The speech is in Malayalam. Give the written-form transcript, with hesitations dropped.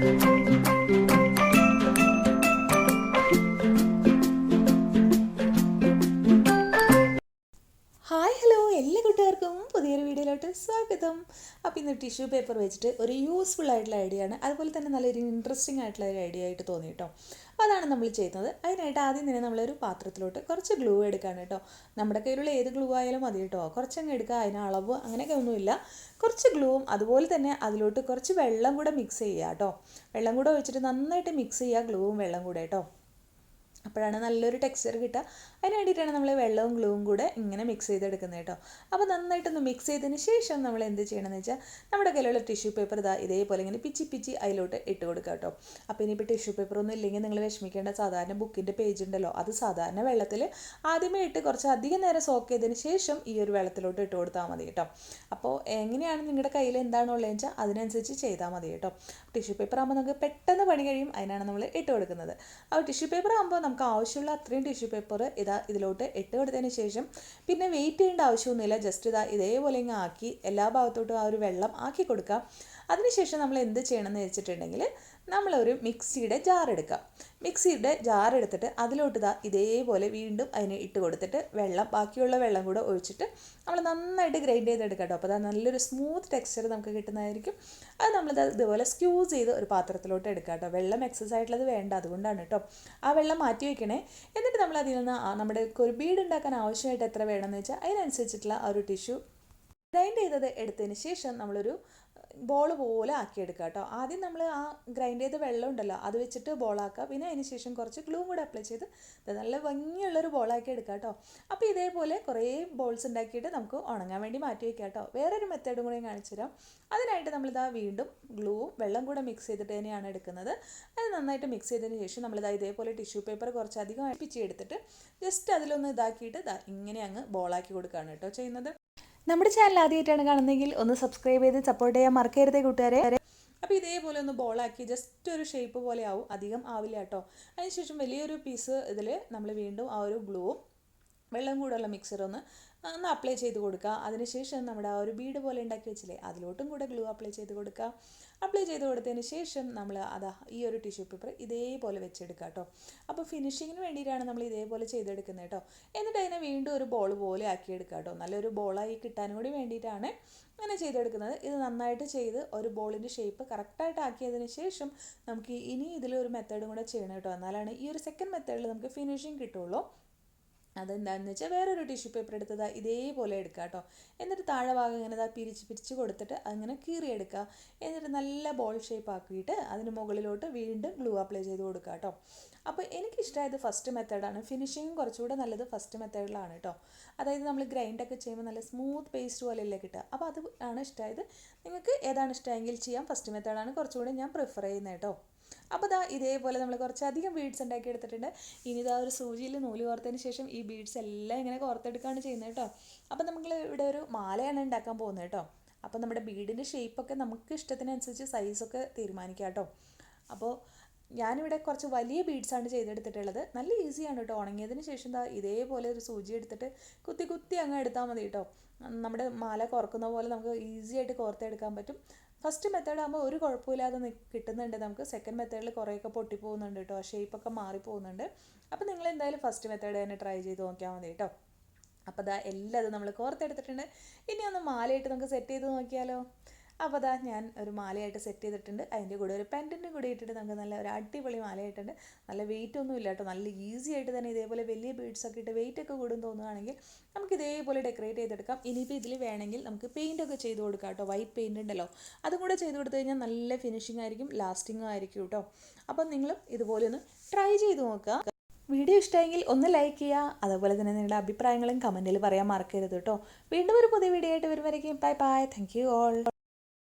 ഹായ് ഹലോ എല്ലാ കൂട്ടുകാർക്കും പുതിയൊരു വീഡിയോയിലോട്ട് സ്വാഗതം. അപ്പോൾ ഇന്ന് ടിഷ്യൂ പേപ്പർ വെച്ചിട്ട് ഒരു യൂസ്ഫുൾ ആയിട്ടുള്ള ഐഡിയ ആണ്, അതുപോലെ തന്നെ നല്ലൊരു ഇൻട്രസ്റ്റിംഗ് ആയിട്ടുള്ള ഒരു ഐഡിയ ആയിട്ട് തോന്നി കേട്ടോ. അപ്പോൾ അതാണ് നമ്മൾ ചെയ്യുന്നത്. അതിനായിട്ട് ആദ്യം തന്നെ നമ്മളൊരു പാത്രത്തിലോട്ട് കുറച്ച് ഗ്ലൂ എടുക്കുകയാണ് കേട്ടോ. നമ്മുടെ കയ്യിലുള്ള ഏത് ഗ്ലൂ ആയാലും മതി കേട്ടോ. കുറച്ചങ്ങ് എടുക്കുക, അതിന് അളവ് അങ്ങനെയൊക്കെ ഒന്നുമില്ല. കുറച്ച് ഗ്ലൂവും അതുപോലെ തന്നെ അതിലോട്ട് കുറച്ച് വെള്ളം കൂടെ മിക്സ് ചെയ്യുക കേട്ടോ. വെള്ളം കൂടെ ഒഴിച്ചിട്ട് നന്നായിട്ട് മിക്സ് ചെയ്യുക, ഗ്ലൂവും വെള്ളം കൂടെ കേട്ടോ. അപ്പോഴാണ് നല്ലൊരു ടെക്സ്ചർ കിട്ടുക. അതിന് വേണ്ടിയിട്ടാണ് നമ്മൾ വെള്ളവും ഗ്ലൂവും കൂടെ ഇങ്ങനെ മിക്സ് ചെയ്തെടുക്കുന്നത് കേട്ടോ. അപ്പോൾ നന്നായിട്ടൊന്ന് മിക്സ് ചെയ്തതിന് ശേഷം നമ്മൾ എന്ത് ചെയ്യണമെന്ന് വെച്ചാൽ നമ്മുടെ കയ്യിലുള്ള ടിഷ്യൂ പേപ്പർ ഇതേപോലെ ഇങ്ങനെ പിച്ചി അതിലോട്ട് ഇട്ട് കൊടുക്കുക കേട്ടോ. അപ്പോൾ ഇനിയിപ്പോൾ ടിഷ്യൂ പേപ്പർ ഒന്നും ഇല്ലെങ്കിൽ നിങ്ങൾ വിഷമിക്കേണ്ട, സാധാരണ ബുക്കിൻ്റെ പേജ് ഉണ്ടല്ലോ, അത് സാധാരണ വെള്ളത്തിൽ ആദ്യമേ ഇട്ട് കുറച്ച് അധികം നേരം സോക്ക് ചെയ്തതിന് ശേഷം ഈ ഒരു വെള്ളത്തിലോട്ട് ഇട്ട് കൊടുത്താൽ മതി കേട്ടോ. അപ്പോൾ എങ്ങനെയാണ് നിങ്ങളുടെ കയ്യിൽ എന്താണുള്ളതെന്ന് വെച്ചാൽ അതിനനുസരിച്ച് ചെയ്താൽ മതി കേട്ടോ. ടിഷ്യൂ പേപ്പർ ആകുമ്പോൾ നമുക്ക് പെട്ടെന്ന് പണി കഴിയും, അതിനാണ് നമ്മൾ ഇട്ട് കൊടുക്കുന്നത്. അപ്പോൾ ടിഷ്യൂ പേപ്പർ ആകുമ്പോൾ നമുക്ക് ആവശ്യമുള്ള അത്രയും ടിഷ്യൂ പേപ്പർ ഇതിലോട്ട് ഇട്ട് കൊടുത്തതിന് ശേഷം പിന്നെ വെയിറ്റ് ചെയ്യേണ്ട ആവശ്യമൊന്നുമില്ല. ജസ്റ്റ് ഇതേപോലെ ഇങ്ങ് ആക്കി എല്ലാ ഭാഗത്തോട്ടും ആ ഒരു വെള്ളം ആക്കി കൊടുക്കാം. അതിനുശേഷം നമ്മൾ എന്ത് ചെയ്യണമെന്ന് വെച്ചിട്ടുണ്ടെങ്കിൽ നമ്മളൊരു മിക്സിയുടെ ജാർ എടുക്കാം. മിക്സിയുടെ ജാർ എടുത്തിട്ട് അതിലോട്ട് ഇതേപോലെ വീണ്ടും അതിന് ഇട്ട് കൊടുത്തിട്ട് ബാക്കിയുള്ള വെള്ളം കൂടെ ഒഴിച്ചിട്ട് നമ്മൾ നന്നായിട്ട് ഗ്രൈൻഡ് ചെയ്തെടുക്കാം കേട്ടോ. അപ്പോൾ നല്ലൊരു സ്മൂത്ത് ടെക്സ്ചർ നമുക്ക് കിട്ടുന്നതായിരിക്കും. അത് നമ്മൾ ഇതുപോലെ സ്ക്യൂസ് ചെയ്ത് ഒരു പാത്രത്തിലോട്ട് എടുക്കാം കേട്ടോ. വെള്ളം എക്സസ് ആയിട്ടുള്ളത് വേണ്ട, അതുകൊണ്ടാണ് കേട്ടോ. ആ വെള്ളം മാറ്റി വയ്ക്കണേ. എന്നിട്ട് നമ്മൾ അതിൽ നിന്ന് നമ്മുടെ ഒരു ബീഡ് ഉണ്ടാക്കാൻ ആവശ്യമായിട്ട് എത്ര വേണമെന്ന് വെച്ചാൽ അതിനനുസരിച്ചിട്ടുള്ള ആ ഒരു ടിഷ്യൂ ഗ്രൈൻഡ് ചെയ്തത് എടുത്തതിന് ശേഷം നമ്മളൊരു ബോൾ പോലെ ആക്കിയെടുക്കുക കേട്ടോ. ആദ്യം നമ്മൾ ആ ഗ്രൈൻഡ് ചെയ്ത വെള്ളം ഉണ്ടല്ലോ അത് വെച്ചിട്ട് ബോളാക്കുക. പിന്നെ അതിന് ശേഷം കുറച്ച് ഗ്ലൂ കൂടെ അപ്ലൈ ചെയ്ത് നല്ല ഭംഗിയുള്ളൊരു ബോളാക്കി എടുക്കുക കേട്ടോ. അപ്പോൾ ഇതേപോലെ കുറേ ബോൾസ് ഉണ്ടാക്കിയിട്ട് നമുക്ക് ഉണങ്ങാൻ വേണ്ടി മാറ്റി വയ്ക്കാം കേട്ടോ. വേറൊരു മെത്തേഡും കൂടെ കാണിച്ചു തരാം. അതിനായിട്ട് വീണ്ടും ഗ്ലൂവും വെള്ളം കൂടെ മിക്സ് ചെയ്തിട്ട് തന്നെയാണ് എടുക്കുന്നത്. അത് നന്നായിട്ട് മിക്സ് ചെയ്തതിന് ശേഷം ഇതേപോലെ ടിഷ്യൂ പേപ്പർ കുറച്ചധികം പിച്ചി എടുത്തിട്ട് ജസ്റ്റ് അതിലൊന്ന് ഇതാക്കിയിട്ട് ഇങ്ങനെ അങ്ങ് ബോളാക്കി കൊടുക്കുകയാണ് കേട്ടോ ചെയ്യുന്നത്. നമ്മുടെ ചാനൽ ആദ്യമായിട്ടാണ് കാണുന്നതെങ്കിൽ ഒന്ന് സബ്സ്ക്രൈബ് ചെയ്ത് സപ്പോർട്ട് ചെയ്യാൻ മറക്കരുതേ കൂട്ടുകാരെ. അപ്പോൾ ഇതേപോലെ ഒന്ന് ബോളാക്കി ജസ്റ്റ് ഒരു ഷേപ്പ് പോലെ ആവും, അധികം ആവില്ല കേട്ടോ. അതിനുശേഷം വലിയൊരു പീസ് ഇതിൽ നമ്മൾ വീണ്ടും ആ ഒരു ഗ്ലൂവും വെള്ളം കൂടെയുള്ള മിക്സർ ഒന്ന് അപ്ലൈ ചെയ്ത് കൊടുക്കുക. അതിനുശേഷം നമ്മുടെ ആ ഒരു ബീഡ് പോലെ ഉണ്ടാക്കി വെച്ചില്ലേ അതിലോട്ടും കൂടെ ഗ്ലൂ അപ്ലൈ ചെയ്ത് കൊടുക്കുക. അപ്ലൈ ചെയ്ത് കൊടുത്തതിന് ശേഷം നമ്മൾ ഈ ഒരു ടിഷ്യൂ പേപ്പർ ഇതേപോലെ വെച്ചെടുക്കുക കേട്ടോ. അപ്പോൾ ഫിനിഷിങ്ങിന് വേണ്ടിയിട്ടാണ് നമ്മൾ ഇതേപോലെ ചെയ്തെടുക്കുന്നത് കേട്ടോ. എന്നിട്ട് അതിനെ വീണ്ടും ഒരു ബോൾ പോലെ ആക്കിയെടുക്കുക കേട്ടോ. നല്ലൊരു ബോളായി കിട്ടാനും കൂടി വേണ്ടിയിട്ടാണ് അങ്ങനെ ചെയ്തെടുക്കുന്നത്. ഇത് നന്നായിട്ട് ചെയ്ത് ഒരു ബോളിൻ്റെ ഷേപ്പ് കറക്റ്റായിട്ട് ആക്കിയതിന് ശേഷം നമുക്ക് ഇനി ഇതിലൊരു മെത്തേഡും കൂടെ ചെയ്യണം കേട്ടോ. എന്നാലാണ് ഈ ഒരു സെക്കൻഡ് മെത്തേഡിൽ നമുക്ക് ഫിനിഷിങ് കിട്ടുള്ളൂ. അതെന്താണെന്ന് വെച്ചാൽ വേറൊരു ടിഷ്യൂ പേപ്പർ എടുത്തത് ഇതേപോലെ എടുക്കുക കേട്ടോ. എന്നിട്ട് താഴെ ഭാഗം ഇങ്ങനെ പിരിച്ച് കൊടുത്തിട്ട് അങ്ങനെ കീറിയെടുക്കുക. എന്നിട്ട് നല്ല ബോൾ ഷേപ്പ് ആക്കിയിട്ട് അതിന് മുകളിലോട്ട് വീണ്ടും ഗ്ലൂ അപ്ലൈ ചെയ്ത് കൊടുക്കുക കേട്ടോ. അപ്പോൾ എനിക്കിഷ്ടമായത് ഫസ്റ്റ് മെത്തേഡാണ്. ഫിനിഷിങ് കുറച്ചുകൂടെ നല്ലത് ഫസ്റ്റ് മെത്തേഡിലാണ് കേട്ടോ. അതായത് നമ്മൾ ഗ്രൈൻഡൊക്കെ ചെയ്യുമ്പോൾ നല്ല സ്മൂത്ത് പേസ്റ്റ് പോലെയല്ലേ കിട്ടുക. അപ്പോൾ അത് ആണ് ഇഷ്ടമായത്. നിങ്ങൾക്ക് ഏതാണ് ഇഷ്ടമെങ്കിൽ ചെയ്യാം. ഫസ്റ്റ് മെത്തേഡാണ് കുറച്ചുകൂടെ ഞാൻ പ്രിഫർ ചെയ്യുന്നത് കേട്ടോ. അപ്പോൾ ഇതേപോലെ നമ്മൾ കുറച്ചധികം ബീഡ്സ് ഉണ്ടാക്കി എടുത്തിട്ടുണ്ട്. ഇനി ഒരു സൂചിയിൽ നൂല് കോർത്തതിന് ശേഷം ഈ ബീഡ്സ് എല്ലാം ഇങ്ങനെ കോർത്തെടുക്കുകയാണ് ചെയ്യുന്നത് കേട്ടോ. അപ്പോൾ നമ്മൾ ഇവിടെ ഒരു മാലയാണ് ഉണ്ടാക്കാൻ പോകുന്നത് കേട്ടോ. അപ്പോൾ നമ്മുടെ ബീഡിൻ്റെ ഷേപ്പൊക്കെ നമുക്ക് ഇഷ്ടത്തിനനുസരിച്ച് സൈസൊക്കെ തീരുമാനിക്കാം കേട്ടോ. അപ്പോൾ ഞാനിവിടെ കുറച്ച് വലിയ ബീഡ്സാണ് ചെയ്തെടുത്തിട്ടുള്ളത്. നല്ല ഈസിയാണ് കേട്ടോ. ഉണങ്ങിയതിന് ശേഷം ഇതേപോലെ ഒരു സൂചി എടുത്തിട്ട് കുത്തി അങ്ങ് എടുത്താൽ മതി കേട്ടോ. നമ്മുടെ മാല കോർക്കുന്ന പോലെ നമുക്ക് ഈസി ആയിട്ട് കോർത്തെടുക്കാൻ പറ്റും. ഫസ്റ്റ് മെത്തേഡ് ആകുമ്പോൾ ഒരു കുഴപ്പമില്ലാതെ കിട്ടുന്നുണ്ട് നമുക്ക്. സെക്കൻഡ് മെത്തേഡിൽ കുറേയൊക്കെ പൊട്ടിപ്പോകുന്നുണ്ട് കേട്ടോ, ഷേപ്പൊക്കെ മാറിപ്പോകുന്നുണ്ട്. അപ്പോൾ നിങ്ങൾ എന്തായാലും ഫസ്റ്റ് മെത്തേഡ് തന്നെ ട്രൈ ചെയ്ത് നോക്കിയാൽ മതി കേട്ടോ. അപ്പോൾ എല്ലാം നമ്മൾ കോർത്തെടുത്തിട്ടുണ്ട്. ഇനി ഒന്ന് മാലയിട്ട് നമുക്ക് സെറ്റ് ചെയ്ത് നോക്കിയാലോ. അപ്പോൾ ഞാൻ ഒരു മാലയായിട്ട് സെറ്റ് ചെയ്തിട്ടുണ്ട്. അതിൻ്റെ കൂടെ ഒരു പെൻഡൻറ്റും കൂടി ഇട്ടിട്ട് നമുക്ക് നല്ല ഒരു അടിപൊളി മാലയായിട്ടുണ്ട്. നല്ല വെയിറ്റ് ഒന്നും ഇല്ല കേട്ടോ. നല്ല ഈസി ആയിട്ട് തന്നെ ഇതേപോലെ വലിയ ബീഡ്സൊക്കെ ഇട്ട് വെയിറ്റ് ഒക്കെ കൂടും തോന്നുകയാണെങ്കിൽ നമുക്ക് ഇതേപോലെ ഡെക്കറേറ്റ് ചെയ്തെടുക്കാം. ഇനിയിപ്പോൾ ഇതിൽ വേണമെങ്കിൽ നമുക്ക് പെയിൻറ്റൊക്കെ ചെയ്ത് കൊടുക്കാം കേട്ടോ. വൈറ്റ് പെയിൻ്റ് ഉണ്ടല്ലോ, അതും കൂടെ ചെയ്ത് കൊടുത്തു കഴിഞ്ഞാൽ നല്ല ഫിനിഷിംഗ് ആയിരിക്കും, ലാസ്റ്റിങ്ങും ആയിരിക്കും കേട്ടോ. അപ്പം നിങ്ങളും ഇതുപോലെ ഒന്ന് ട്രൈ ചെയ്ത് നോക്കുക. വീഡിയോ ഇഷ്ടമെങ്കിൽ ഒന്ന് ലൈക്ക് ചെയ്യുക. അതുപോലെ തന്നെ നിങ്ങളുടെ അഭിപ്രായങ്ങളും കമൻറ്റിൽ പറയാൻ മറക്കരുത് കേട്ടോ. വീണ്ടും ഒരു പുതിയ വീഡിയോ ആയിട്ട് വരുമ്പോഴേക്കും bye bye. Thank you all.